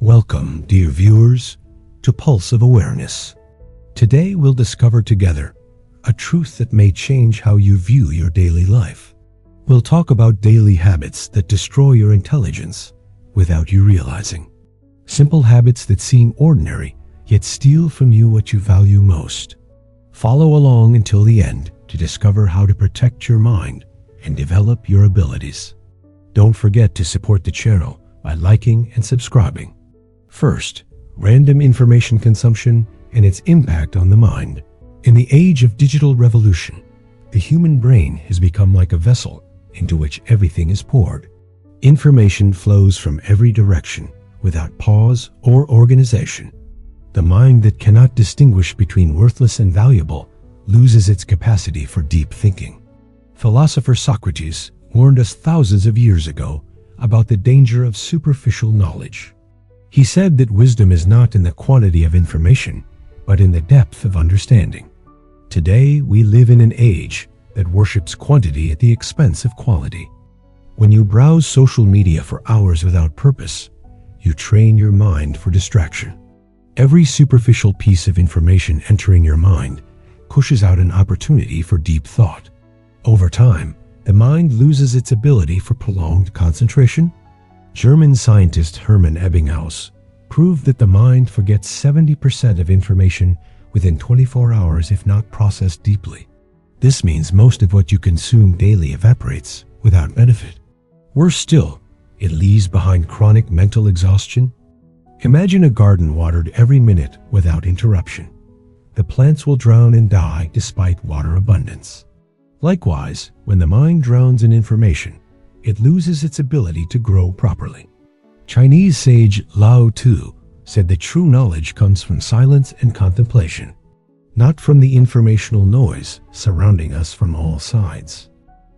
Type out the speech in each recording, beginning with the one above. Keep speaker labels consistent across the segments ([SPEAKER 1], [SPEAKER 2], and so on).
[SPEAKER 1] Welcome, dear viewers, to Pulse of Awareness. Today we'll discover together a truth that may change how you view your daily life. We'll talk about daily habits that destroy your intelligence without you realizing. Simple habits that seem ordinary, yet steal from you what you value most. Follow along until the end to discover how to protect your mind and develop your abilities. Don't forget to support the channel by liking and subscribing. First, random information consumption and its impact on the mind. In the age of digital revolution, the human brain has become like a vessel into which everything is poured. Information flows from every direction without pause or organization. The mind that cannot distinguish between worthless and valuable loses its capacity for deep thinking. Philosopher Socrates warned us thousands of years ago about the danger of superficial knowledge. He said that wisdom is not in the quantity of information, but in the depth of understanding. Today, we live in an age that worships quantity at the expense of quality. When you browse social media for hours without purpose, you train your mind for distraction. Every superficial piece of information entering your mind pushes out an opportunity for deep thought. Over time, the mind loses its ability for prolonged concentration. German scientist Hermann Ebbinghaus proved that the mind forgets 70% of information within 24 hours if not processed deeply. This means most of what you consume daily evaporates without benefit. Worse still, it leaves behind chronic mental exhaustion. Imagine a garden watered every minute without interruption. The plants will drown and die despite water abundance. Likewise, when the mind drowns in information, it loses its ability to grow properly. Chinese sage Lao Tzu said that true knowledge comes from silence and contemplation, not from the informational noise surrounding us from all sides.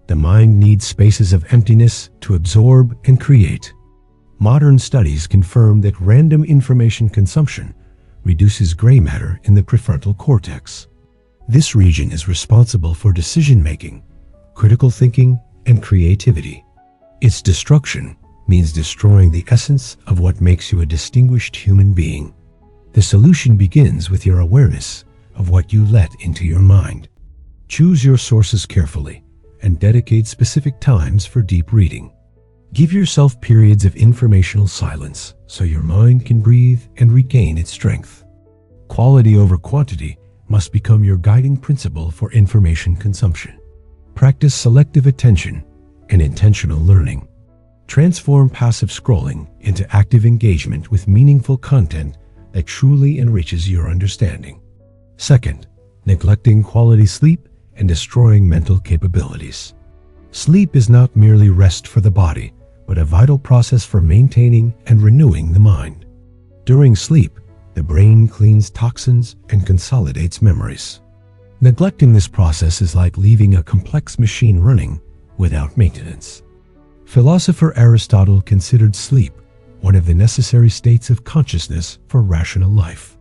[SPEAKER 1] The mind needs spaces of emptiness to absorb and create. Modern studies confirm that random information consumption reduces gray matter in the prefrontal cortex. This region is responsible for decision-making, critical thinking, and creativity. Its destruction means destroying the essence of what makes you a distinguished human being. The solution begins with your awareness of what you let into your mind. Choose your sources carefully and dedicate specific times for deep reading. Give yourself periods of informational silence so your mind can breathe and regain its strength. Quality over quantity must become your guiding principle for information consumption. Practice selective attention and intentional learning. Transform passive scrolling into active engagement with meaningful content that truly enriches your understanding. Second, neglecting quality sleep and destroying mental capabilities. Sleep is not merely rest for the body, but a vital process for maintaining and renewing the mind. During sleep, the brain cleans toxins and consolidates memories. Neglecting this process is like leaving a complex machine running without maintenance. Philosopher Aristotle considered sleep one of the necessary states of consciousness for rational life.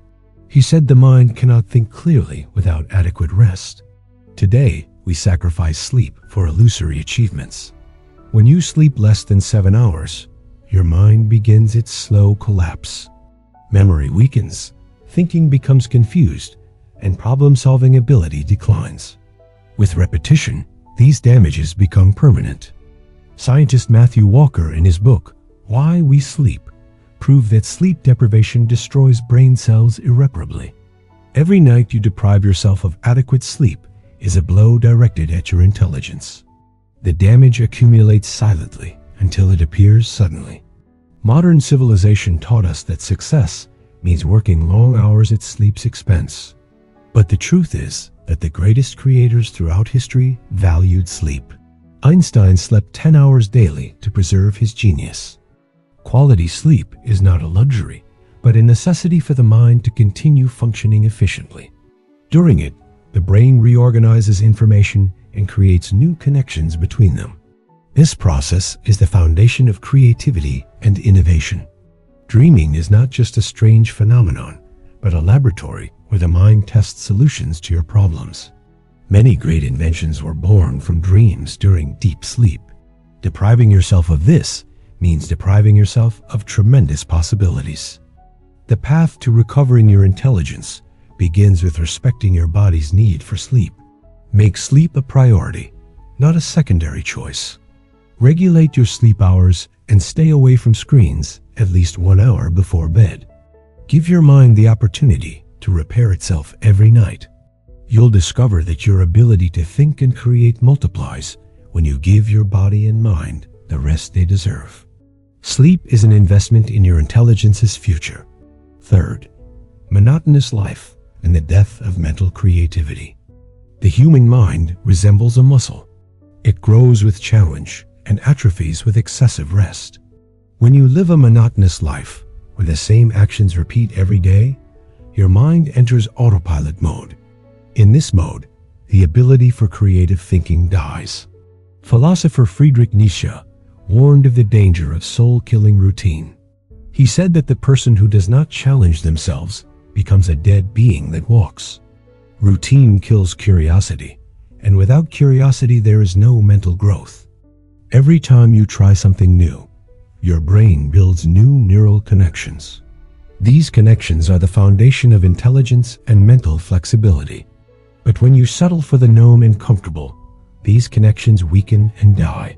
[SPEAKER 1] He said the mind cannot think clearly without adequate rest. Today, we sacrifice sleep for illusory achievements. When you sleep less than 7 hours, your mind begins its slow collapse. Memory weakens, thinking becomes confused, and problem-solving ability declines. With repetition, these damages become permanent. Scientist Matthew Walker, in his book, Why We Sleep, proved that sleep deprivation destroys brain cells irreparably. Every night you deprive yourself of adequate sleep is a blow directed at your intelligence. The damage accumulates silently until it appears suddenly. Modern civilization taught us that success means working long hours at sleep's expense. But the truth is that the greatest creators throughout history valued sleep. Einstein slept 10 hours daily to preserve his genius. Quality sleep is not a luxury, but a necessity for the mind to continue functioning efficiently. During it, the brain reorganizes information and creates new connections between them. This process is the foundation of creativity and innovation. Dreaming is not just a strange phenomenon, but a laboratory where the mind tests solutions to your problems. Many great inventions were born from dreams during deep sleep. Depriving yourself of this means depriving yourself of tremendous possibilities. The path to recovering your intelligence begins with respecting your body's need for sleep. Make sleep a priority, not a secondary choice. Regulate your sleep hours and stay away from screens at least 1 hour before bed. Give your mind the opportunity to repair itself every night. You'll discover that your ability to think and create multiplies when you give your body and mind the rest they deserve. Sleep is an investment in your intelligence's future. Third, monotonous life and the death of mental creativity. The human mind resembles a muscle. It grows with challenge and atrophies with excessive rest. When you live a monotonous life, where the same actions repeat every day, your mind enters autopilot mode. In this mode, the ability for creative thinking dies. Philosopher Friedrich Nietzsche warned of the danger of soul-killing routine. He said that the person who does not challenge themselves becomes a dead being that walks. Routine kills curiosity, and without curiosity there is no mental growth. Every time you try something new, your brain builds new neural connections. These connections are the foundation of intelligence and mental flexibility. But when you settle for the known and comfortable, these connections weaken and die.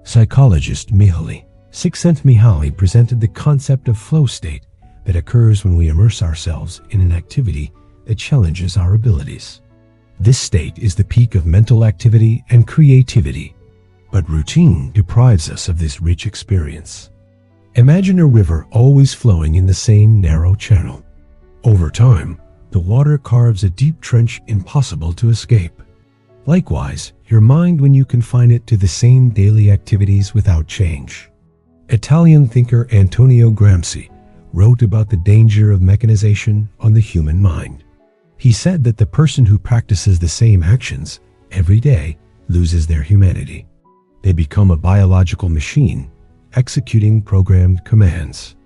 [SPEAKER 1] Psychologist Mihaly Csikszentmihalyi presented the concept of flow state that occurs when we immerse ourselves in an activity that challenges our abilities. This state is the peak of mental activity and creativity, but routine deprives us of this rich experience. Imagine a river always flowing in the same narrow channel. Over time, the water carves a deep trench impossible to escape. Likewise, your mind when you confine it to the same daily activities without change. Italian thinker Antonio Gramsci wrote about the danger of mechanization on the human mind. He said that the person who practices the same actions every day loses their humanity. They become a biological machine, executing programmed commands.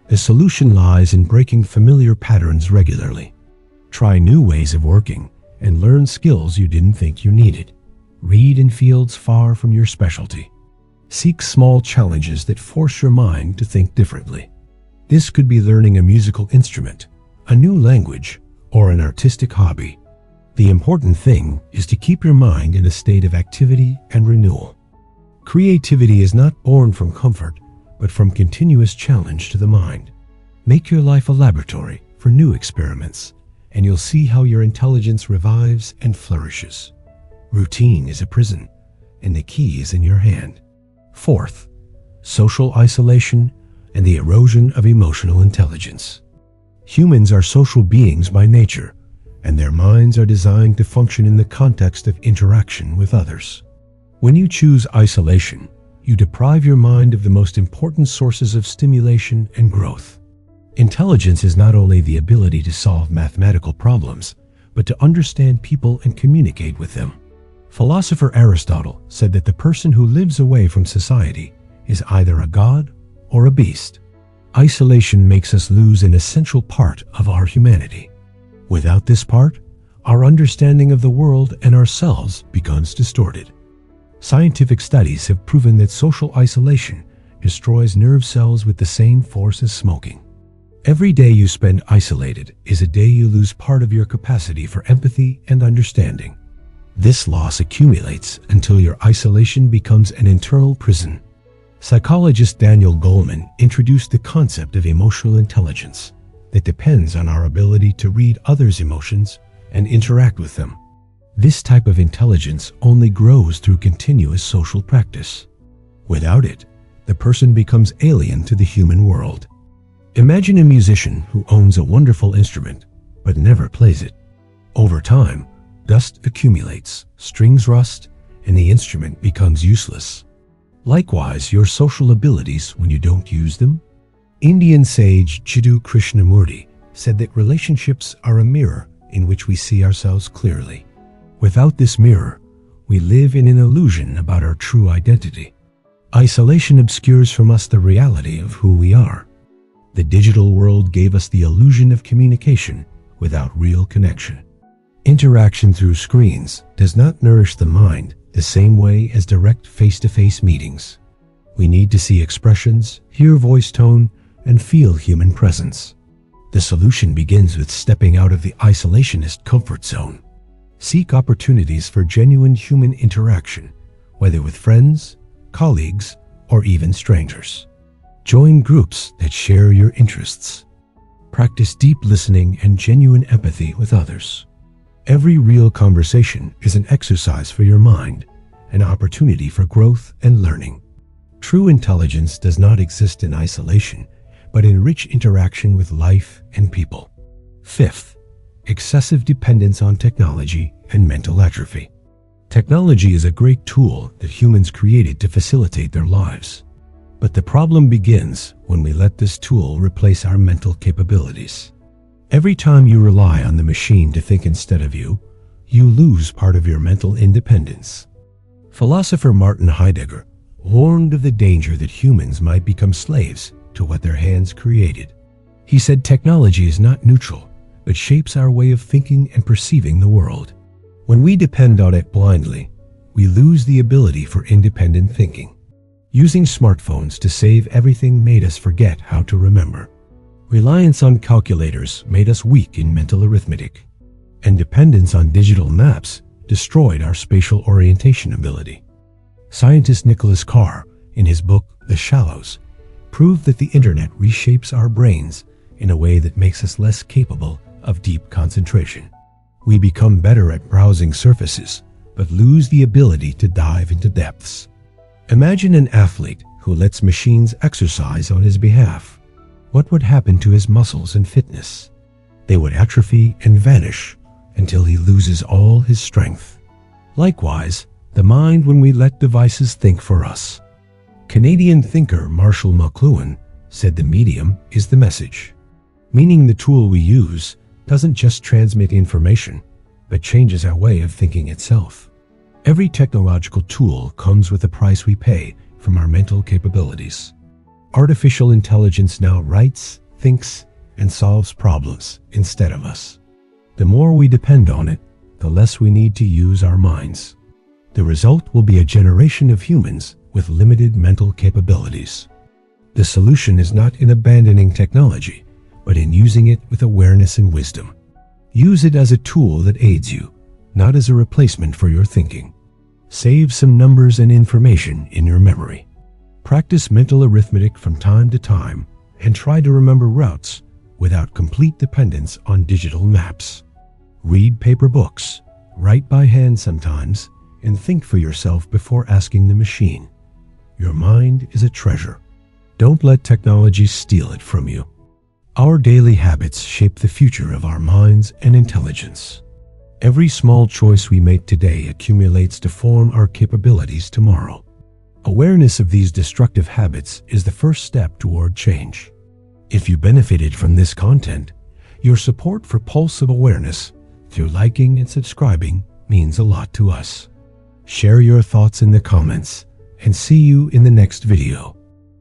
[SPEAKER 1] The solution lies in breaking familiar patterns regularly. Try new ways of working and learn skills you didn't think you needed. Read in fields far from your specialty. Seek small challenges that force your mind to think differently. This could be learning a musical instrument, a new language, or an artistic hobby. The important thing is to keep your mind in a state of activity and renewal. Creativity is not born from comfort, but from continuous challenge to the mind. Make your life a laboratory for new experiments, and you'll see how your intelligence revives and flourishes. Routine is a prison, and the key is in your hand. Fourth, social isolation and the erosion of emotional intelligence. Humans are social beings by nature, and their minds are designed to function in the context of interaction with others. When you choose isolation, you deprive your mind of the most important sources of stimulation and growth. Intelligence is not only the ability to solve mathematical problems, but to understand people and communicate with them. Philosopher Aristotle said that the person who lives away from society is either a god or a beast. Isolation makes us lose an essential part of our humanity. Without this part, our understanding of the world and ourselves becomes distorted. Scientific studies have proven that social isolation destroys nerve cells with the same force as smoking. Every day you spend isolated is a day you lose part of your capacity for empathy and understanding. This loss accumulates until your isolation becomes an internal prison. Psychologist Daniel Goleman introduced the concept of emotional intelligence that depends on our ability to read others' emotions and interact with them. This type of intelligence only grows through continuous social practice. Without it, the person becomes alien to the human world. Imagine a musician who owns a wonderful instrument but never plays it. Over time, dust accumulates, strings rust, and the instrument becomes useless. Likewise, your social abilities when you don't use them. Indian sage Jiddu Krishnamurti said that relationships are a mirror in which we see ourselves clearly. Without this mirror, we live in an illusion about our true identity. Isolation obscures from us the reality of who we are. The digital world gave us the illusion of communication without real connection. Interaction through screens does not nourish the mind the same way as direct face-to-face meetings. We need to see expressions, hear voice tone, and feel human presence. The solution begins with stepping out of the isolationist comfort zone. Seek opportunities for genuine human interaction, whether with friends, colleagues, or even strangers. Join groups that share your interests. Practice deep listening and genuine empathy with others. Every real conversation is an exercise for your mind, an opportunity for growth and learning. True intelligence does not exist in isolation, but in rich interaction with life and people. Fifth, excessive dependence on technology and mental atrophy. Technology is a great tool that humans created to facilitate their lives. But the problem begins when we let this tool replace our mental capabilities. Every time you rely on the machine to think instead of you, you lose part of your mental independence. Philosopher Martin Heidegger warned of the danger that humans might become slaves to what their hands created. He said technology is not neutral, but shapes our way of thinking and perceiving the world. When we depend on it blindly, we lose the ability for independent thinking. Using smartphones to save everything made us forget how to remember. Reliance on calculators made us weak in mental arithmetic. And dependence on digital maps destroyed our spatial orientation ability. Scientist Nicholas Carr, in his book The Shallows, proved that the internet reshapes our brains in a way that makes us less capable of deep concentration. We become better at browsing surfaces, but lose the ability to dive into depths. Imagine an athlete who lets machines exercise on his behalf. What would happen to his muscles and fitness? They would atrophy and vanish until he loses all his strength. Likewise, the mind when we let devices think for us. Canadian thinker Marshall McLuhan said the medium is the message, meaning the tool we use doesn't just transmit information, but changes our way of thinking itself. Every technological tool comes with a price we pay from our mental capabilities. Artificial intelligence now writes, thinks, and solves problems instead of us. The more we depend on it, the less we need to use our minds. The result will be a generation of humans with limited mental capabilities. The solution is not in abandoning technology, but in using it with awareness and wisdom. Use it as a tool that aids you, not as a replacement for your thinking. Save some numbers and information in your memory. Practice mental arithmetic from time to time and try to remember routes without complete dependence on digital maps. Read paper books, write by hand sometimes, and think for yourself before asking the machine. Your mind is a treasure. Don't let technology steal it from you. Our daily habits shape the future of our minds and intelligence. Every small choice we make today accumulates to form our capabilities tomorrow. Awareness of these destructive habits is the first step toward change. If you benefited from this content, your support for Pulse of Awareness through liking and subscribing means a lot to us. Share your thoughts in the comments and see you in the next video.